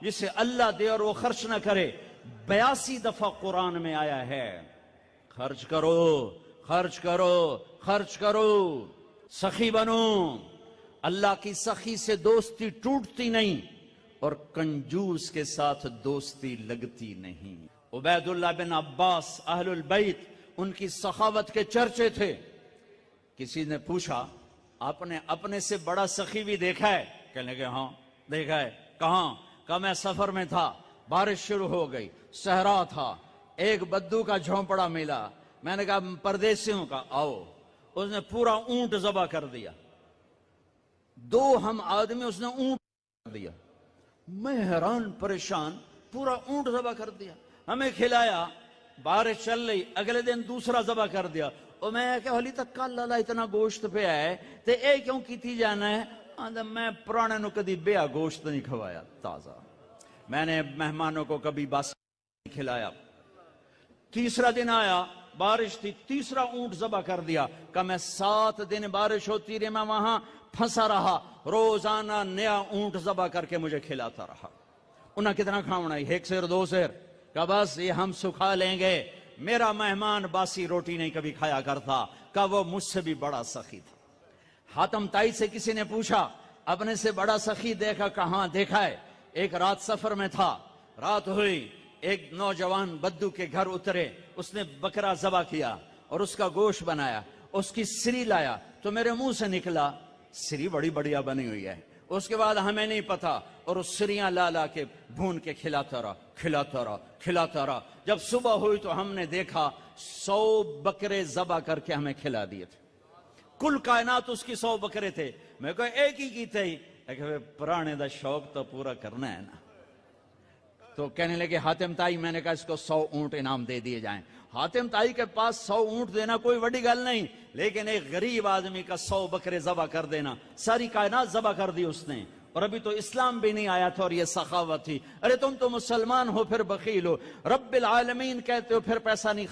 جسے اللہ دے اور وہ خرچ نہ کرے. 82 دفعہ قرآن میں آیا ہے خرچ کرو، خرچ کرو، خرچ کرو، سخی بنو. اللہ کی سخی سے دوستی ٹوٹتی نہیں اور کنجوس کے ساتھ دوستی لگتی نہیں. عبید اللہ بن عباس اہل البیت، ان کی سخاوت کے چرچے تھے. کسی نے پوچھا آپ نے اپنے سے بڑا سخی بھی دیکھا ہے؟ کہنے لگے ہاں دیکھا ہے. کہاں؟ کہا میں سفر میں تھا، بارش شروع ہو گئی، صحرا تھا، ایک بدو کا جھونپڑا ملا. میں نے کہا پردیسی ہوں. کہا آؤ. اس نے پورا اونٹ ذبح کر دیا. 2 ہم آدمی اس نے اونٹ کر دیا. میں حیران پریشان، پورا اونٹ ذبح کر دیا. ہمیں کھلایا، بارش چل رہی، اگلے دن دوسرا ذبح کر دیا. اور میں کہ حالی تک کل اللہ اتنا گوشت پہ آئے تے اے کیوں کیتی جانا ہے؟ میں پرانے نو کدی بیا گوشت نہیں کھوایا تازہ. میں نے مہمانوں کو کبھی بس نہیں کھلایا. تیسرا دن آیا، بارش تھی، تیسرا اونٹ ذبح کر دیا. کہ میں 7 دن بارش ہوتی رہی، میں وہاں پھنسا رہا، روزانہ نیا اونٹ ذبح کر کے مجھے کھلاتا رہا. انہیں کتنا کھاونا ہے؟ 1 سیر 2 سیر. کہ بس یہ ہم سکھا لیں گے. میرا مہمان باسی روٹی نہیں کبھی کھایا کرتا. کہ وہ مجھ سے بھی بڑا سخی تھا. حاتم تائی سے کسی نے پوچھا اپنے سے بڑا سخی دیکھا؟ کہاں دیکھا ہے؟ ایک رات سفر میں تھا، رات ہوئی، ایک نوجوان بدو کے گھر اترے، اس نے بکرا ذبح کیا اور اس کا گوشت بنایا، اس کی سری لایا تو میرے منہ سے نکلا سری بڑی بڑھیا بنی ہوئی ہے. اس کے بعد ہمیں نہیں پتا اور اس سریاں لا کے بھون کے کھلاتا رہا، کھلاتا رہا، کھلاتا رہا. جب صبح ہوئی تو ہم نے دیکھا 100 بکرے ذبح کر کے ہمیں کھلا دیے تھے. کل کائنات اس کی 100 بکرے تھے. میں کہا ایک ہی کی تھی. پرانے دا شوق تو پورا کرنا ہے نا. تو کہنے لگے حاتم تائی، میں نے کہا اس کو 100 اونٹ انعام دے دیے جائیں. حاتم تائی کے پاس 100 اونٹ دینا کوئی بڑی گل نہیں، لیکن ایک غریب آدمی کا 100 بکرے ذبح کر دینا، ساری کائنات ذبح کر دی اس نے. اور ابھی تو اسلام بھی نہیں آیا تھا اور یہ سخاوت تھی. ارے تم تو مسلمان ہو پھر بخیل ہو، رب العالمین کہتے ہو پھر پیسہ نہیں